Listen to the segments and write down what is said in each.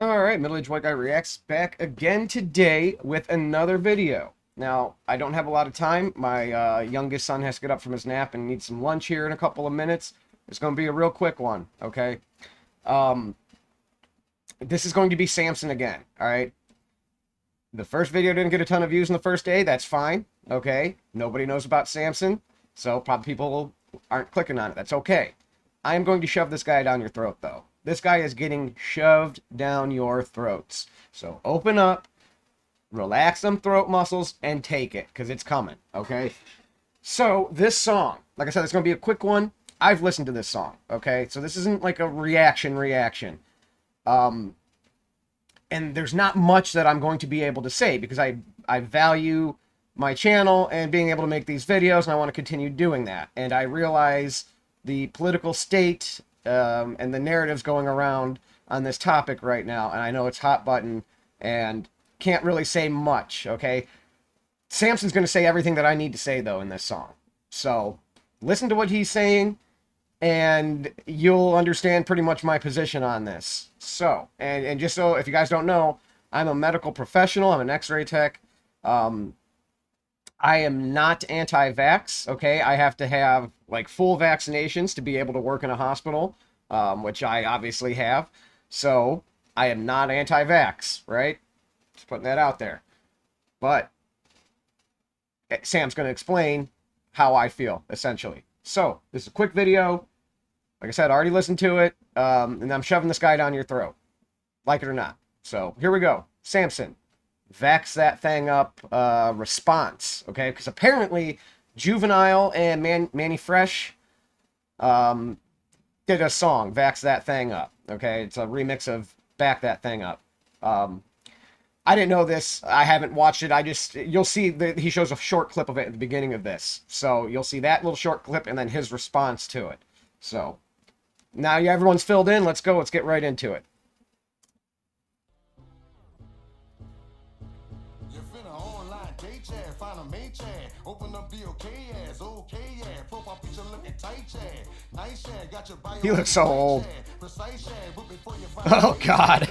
All right, Middle-Aged White Guy Reacts back again today with another video. Now, I don't have a lot of time. My youngest son has to get up from his nap and needs some lunch here in a couple of minutes. It's going to be a real quick one, okay? Um, this is going to be Samson again, all right? The first video didn't get a ton of views in the first day. That's fine, okay? Nobody knows about Samson, so probably people aren't clicking on it. That's okay. I am going to shove this guy down your throat, though. This guy is getting shoved down your throats. So open up, relax them throat muscles, and take it, because it's coming, okay? So this song, like I said, it's going to be a quick one. I've listened to this song, okay? So this isn't like a reaction. And there's not much that I'm going to be able to say, because I value my channel and being able to make these videos, and I want to continue doing that. And I realize the political state and the narratives going around on this topic right now, and I know it's hot button and can't really say much, okay? Samson's going to say everything that I need to say, though, in this song. So listen to what he's saying, and you'll understand pretty much my position on this. So, and just so, if you guys don't know, I'm a medical professional. I'm an x-ray tech. I am not anti-vax, okay? I have to have, like, full vaccinations to be able to work in a hospital, which I obviously have. So, I am not anti-vax, right? Just putting that out there. But Sam's going to explain how I feel, essentially. So, this is a quick video. Like I said, I already listened to it, and I'm shoving this guy down your throat, like it or not. So, here we go. Samson. Vax that thing up response, okay? Because apparently Juvenile and Manny Fresh did a song, Vax That Thing Up, okay? It's a remix of Back That Thing Up. I didn't know this. I haven't watched it. You'll see that he shows a short clip of it at the beginning of this. So you'll see that little short clip and then his response to it. So now everyone's filled in. Let's go. Let's get right into it. Find a main chat, open up the okay ass, okay yeah, profile picture looking tight chat, nice chat, got your bio. He looks so old. Oh God.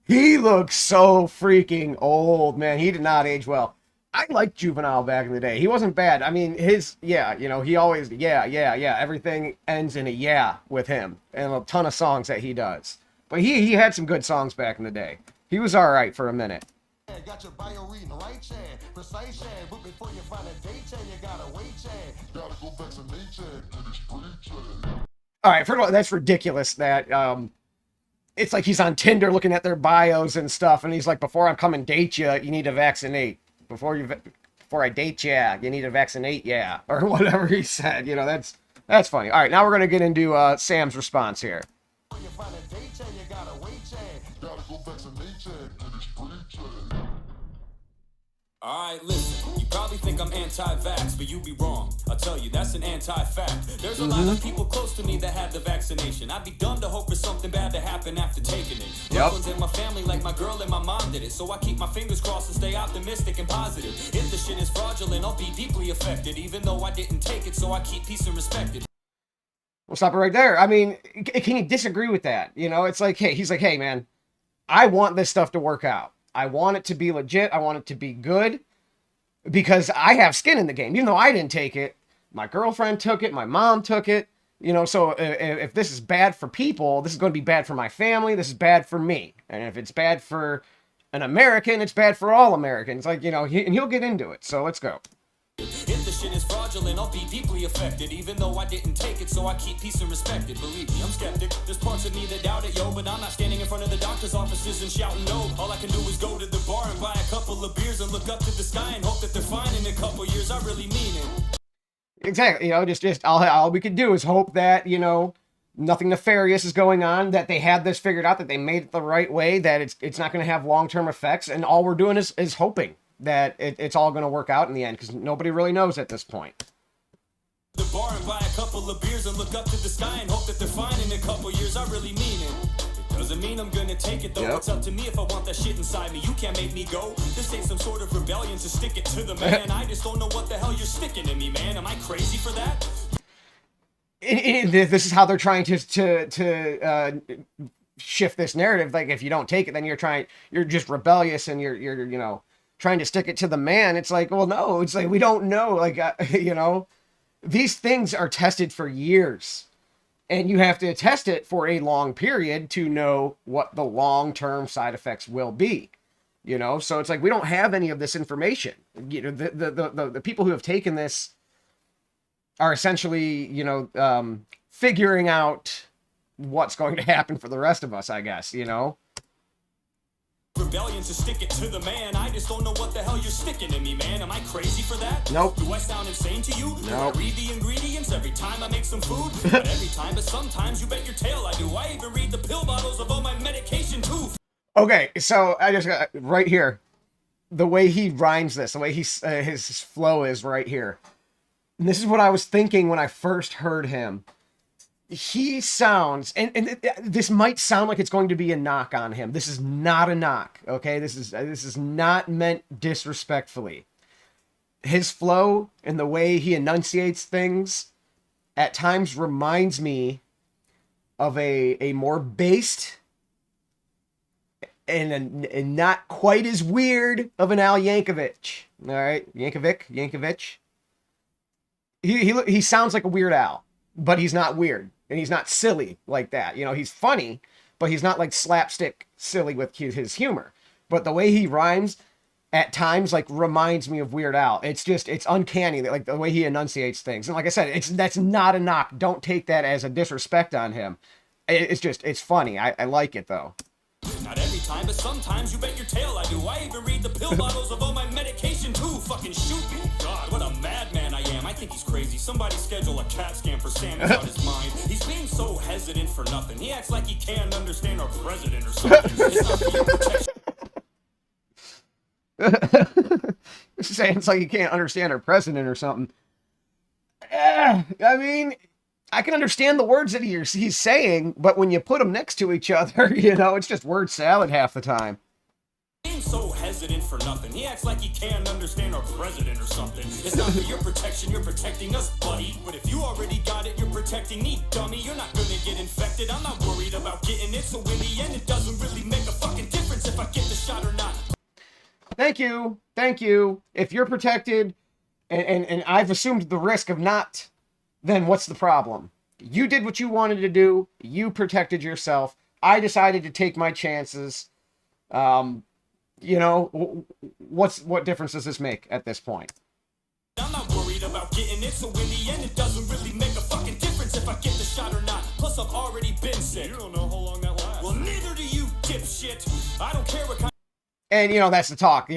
He looks so freaking old, man. He did not age well. I liked Juvenile back in the day. He wasn't bad. I mean, he always, everything ends in a yeah with him, and a ton of songs that he does. But he had some good songs back in the day. He was all right for a minute. Got your bio reading right chat, precise chat, but before you find a date chat, you gotta wait chat. Gotta go vaccinate chat, and it's free chat. All right, first of all, that's ridiculous that it's like he's on Tinder looking at their bios and stuff, and he's like, before I come and date you, you need to vaccinate. Before I date you, you need to vaccinate, yeah, or whatever he said. You know, that's funny. All right, now we're gonna get into Sam's response here. Before you find a date chat, you gotta wait chat. Gotta go vaccinate chat, and it's free chat. Alright, listen, you probably think I'm anti-vax, but you be wrong. I'll tell you, that's an anti-fact. There's a lot of people close to me that have the vaccination. I'd be dumb to hope for something bad to happen after taking it. Loved ones in my family like my girl and my mom did it, so I keep my fingers crossed and stay optimistic and positive. If the shit is fraudulent, I'll be deeply affected, even though I didn't take it, so I keep peace and respect it. We'll stop it right there. I mean, can you disagree with that? You know, it's like, hey, he's like, hey, man, I want this stuff to work out. I want it to be legit. I want it to be good because I have skin in the game. Even though I didn't take it, my girlfriend took it, my mom took it, you know, so if this is bad for people, this is going to be bad for my family. This is bad for me. And if it's bad for an American, it's bad for all Americans. Like, you know, and he'll get into it. So let's go. If the shit is fraudulent, I'll be deeply affected, even though I didn't take it, so I keep peace and respect it. Believe me, I'm skeptic. There's parts of me that doubt it, yo, but I'm not standing in front of the doctor's offices and shouting no. All I can do is go to the bar and buy a couple of beers and look up to the sky and hope that they're fine in a couple years. I really mean it. Exactly. You know, just all we could do is hope that, you know, nothing nefarious is going on, that they had this figured out, that they made it the right way, that it's not going to have long-term effects, and all we're doing is hoping that it's all going to work out in the end, because nobody really knows at this point. The bar and buy a couple of beers and look up to the sky and hope that they're fine in a couple years. I really mean it. It doesn't mean I'm gonna take it though. Yep. It's up to me if I want that shit inside me. You can't make me go. This ain't some sort of rebellion to stick it to the man. I just don't know what the hell you're sticking in me, man. Am I crazy for that? This is how they're trying to shift this narrative. Like, if you don't take it, then you're just rebellious, and you're trying to stick it to the man. It's like, well, no, it's like, we don't know. Like, these things are tested for years, and you have to test it for a long period to know what the long-term side effects will be. So it's like, we don't have any of this information. The people who have taken this are essentially, figuring out what's going to happen for the rest of us, I guess, Rebellion to stick it to the man. I just don't know what the hell you're sticking in me, man. Am I crazy for that? Nope. Do I sound insane to you? Nope. Do I read the ingredients every time I make some food? Not every time, but sometimes, you bet your tail I do. I even read the pill bottles of all my medication too. Okay, so I just got right here, the way he rhymes this, the way his flow is right here. And this is what I was thinking when I first heard him. He sounds, and this might sound like it's going to be a knock on him. This is not a knock, okay? This is not meant disrespectfully. His flow and the way he enunciates things at times reminds me of a more based and not quite as weird of an Al Yankovic. All right, Yankovic. He sounds like a Weird Al, but he's not weird, and he's not silly like that. He's funny, but he's not like slapstick silly with his humor. But the way he rhymes at times, like, reminds me of Weird Al. It's uncanny, like, the way he enunciates things. And like I said, that's not a knock. Don't take that as a disrespect on him. It's funny. I like it though. Not every time, but sometimes, you bet your tail I do. I even read the pill bottles of all my medication too. Fucking shoot me. God, what a madman I am. I think he's crazy. Somebody schedule a CAT scan for Sam. He's on his mind. He's being so hesitant for nothing. He acts like he can't understand our president or something. It's not for your protection. Saying it's like you can't understand our president or something. I mean, I can understand the words that he's saying, but when you put them next to each other, it's just word salad half the time. Being so hesitant for nothing. He acts like he can't understand our president or something. It's not for your protection, you're protecting us, buddy. But if you already got it, you're protecting me, dummy. You're not gonna get infected. I'm not worried about getting it. So in the end, it doesn't really make a fucking difference if I get the shot or not. Thank you. If you're protected, and I've assumed the risk of not, then what's the problem? You did what you wanted to do. You protected yourself. I decided to take my chances. What difference does this make at this point? I'm not worried about getting it, so in the end, it doesn't really make a fucking difference if I get the shot or not. Plus, I've already been sick. You don't know how long that lasts. Well, neither do you, dipshit. I don't care what kind. And that's the talk.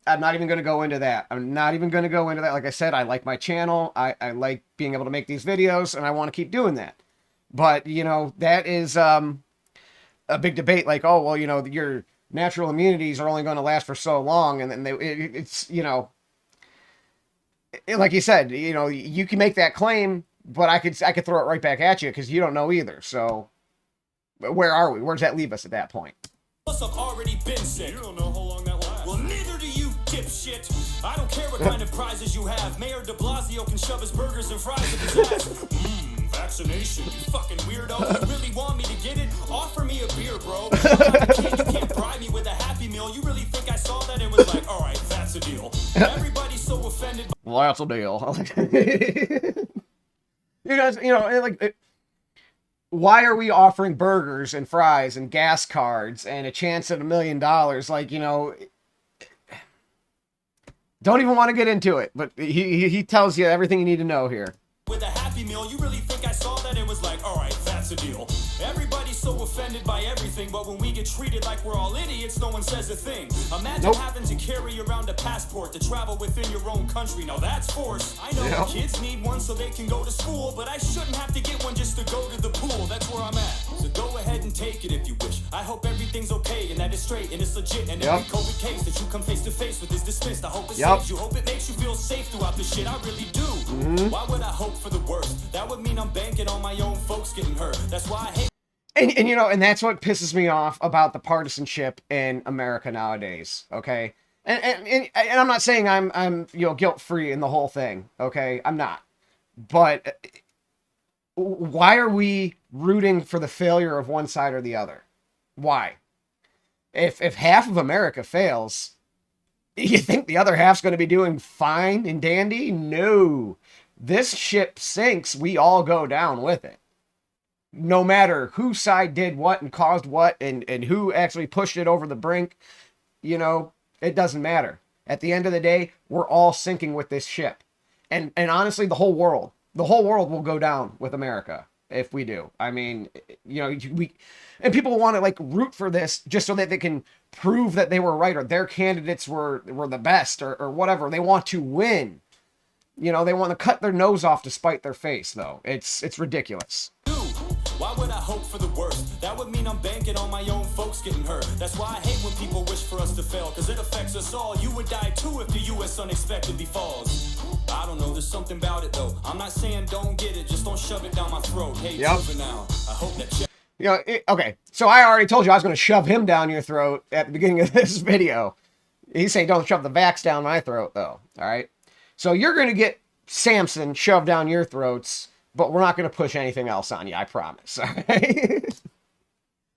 I'm not even going to go into that. Like I said, I like my channel. I like being able to make these videos, and I want to keep doing that. But, that is a big debate. Like, oh, well, your natural immunities are only going to last for so long. And then like you said, you can make that claim, but I could throw it right back at you because you don't know either. So where are we? Where does that leave us at that point? Plus, I've already been sick. You don't know how long that lasts. Well, neither do you, dipshit. I don't care what kind of prizes you have. Mayor de Blasio can shove his burgers and fries up his ass. Vaccination, you fucking weirdo. You really want me to get it? Offer me a beer, bro. You can't bribe me with a Happy Meal. You really think I saw that and was like, all right, that's a deal. Everybody's so offended. Well, that's a deal. Why are we offering burgers and fries and gas cards and a chance at $1 million? Like, don't even want to get into it, but he tells you everything you need to know here. With a Happy Meal, you really think I saw that and was like, all right, that's a deal. Everybody's so offended by everything, but when we get treated like we're all idiots, no one says a thing. Imagine having to carry around a passport to travel within your own country. Now that's force. I know kids need one so they can go to school, but I shouldn't have to get one just to go to the pool. That's where I'm at. So go ahead and take it if you wish. I hope everything's okay and that it's straight and it's legit. And every COVID case that you come face to face with is dismissed. I hope it saves you. Hope it makes you feel safe throughout the shit. I really do. Why would I hope for the worst? That would mean I'm banking on my own folks getting hurt. That's why I hate. And that's what pisses me off about the partisanship in America nowadays. Okay, and I'm not saying I'm guilt free in the whole thing. Okay, I'm not, but Why are we rooting for the failure of one side or the other? Why? If half of America fails, you think the other half's going to be doing fine and dandy? No. This ship sinks, we all go down with it. No matter whose side did what and caused what and who actually pushed it over the brink, you know, it doesn't matter. At the end of the day, we're all sinking with this ship. And honestly, the whole world will go down with America if we do. I mean, you know, and people want to like root for this just so that they can prove that they were right or their candidates were the best or whatever. They want to win. You know, they want to cut their nose off to spite their face, though. It's ridiculous. Why would I hope for the worst? That would mean I'm banking on my own folks getting hurt. That's why I hate when people wish for us to fail, cause it affects us all. You would die too if the US unexpectedly falls. I don't know, there's something about it though. I'm not saying don't get it, just don't shove it down my throat. Hey, Juvenile, I hope that you know, okay, so I already told you I was going to shove him down your throat at the beginning of this video. He's saying don't shove the vax down my throat, though, all right? So you're going to get Samson shoved down your throats, but we're not going to push anything else on you, I promise, all right?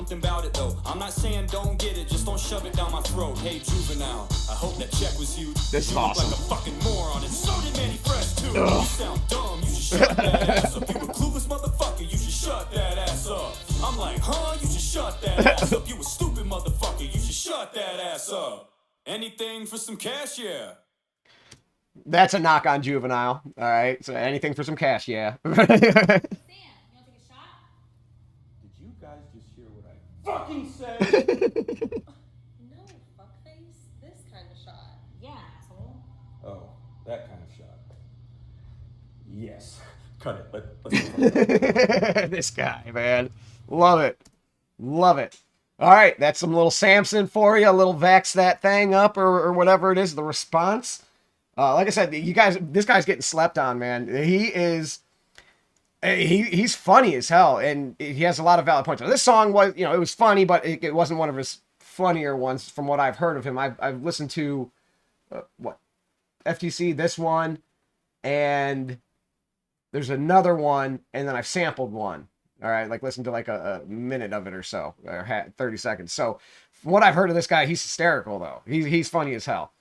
Something about it though. I'm not saying don't get it, just don't shove it down my throat. Hey, Juvenile, I hope that check was huge. This is awesome. Like a fucking moron, and so did Manny Fresh too. You sound dumb, you should shut that ass up. You a clueless motherfucker, you should shut that ass up. I'm like, huh? You should shut that ass up. You a stupid motherfucker, you should shut that ass up. Anything for some cash, yeah. That's a knock on Juvenile, all right? So anything for some cash, yeah. Sam, you want to take a shot? Did you guys just hear what I fucking said? No, fuckface. This kind of shot. Yeah, asshole. Oh, that kind of shot. Yes. Cut it. Let's This guy, man. Love it. Love it. All right, that's some little Samson for you. A little vax that thing up or whatever it is, the response. Like I said, you guys, this guy's getting slept on, man. He's funny as hell, and he has a lot of valid points. Now, this song was, you know, it was funny, but it wasn't one of his funnier ones from what I've heard of him. I've listened to FTC, this one, and there's another one, and then I've sampled one. All right, like listen to like a minute of it or so, or 30 seconds. So from what I've heard of this guy, he's hysterical though. He's funny as hell.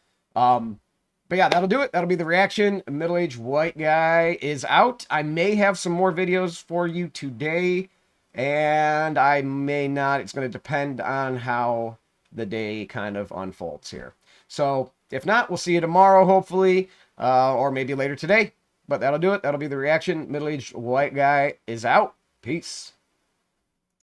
But yeah, that'll do it. That'll be the reaction. Middle-aged white guy is out. I may have some more videos for you today, and I may not. It's going to depend on how the day kind of unfolds here. So if not, we'll see you tomorrow, hopefully, or maybe later today. But that'll do it. That'll be the reaction. Middle-aged white guy is out. Peace.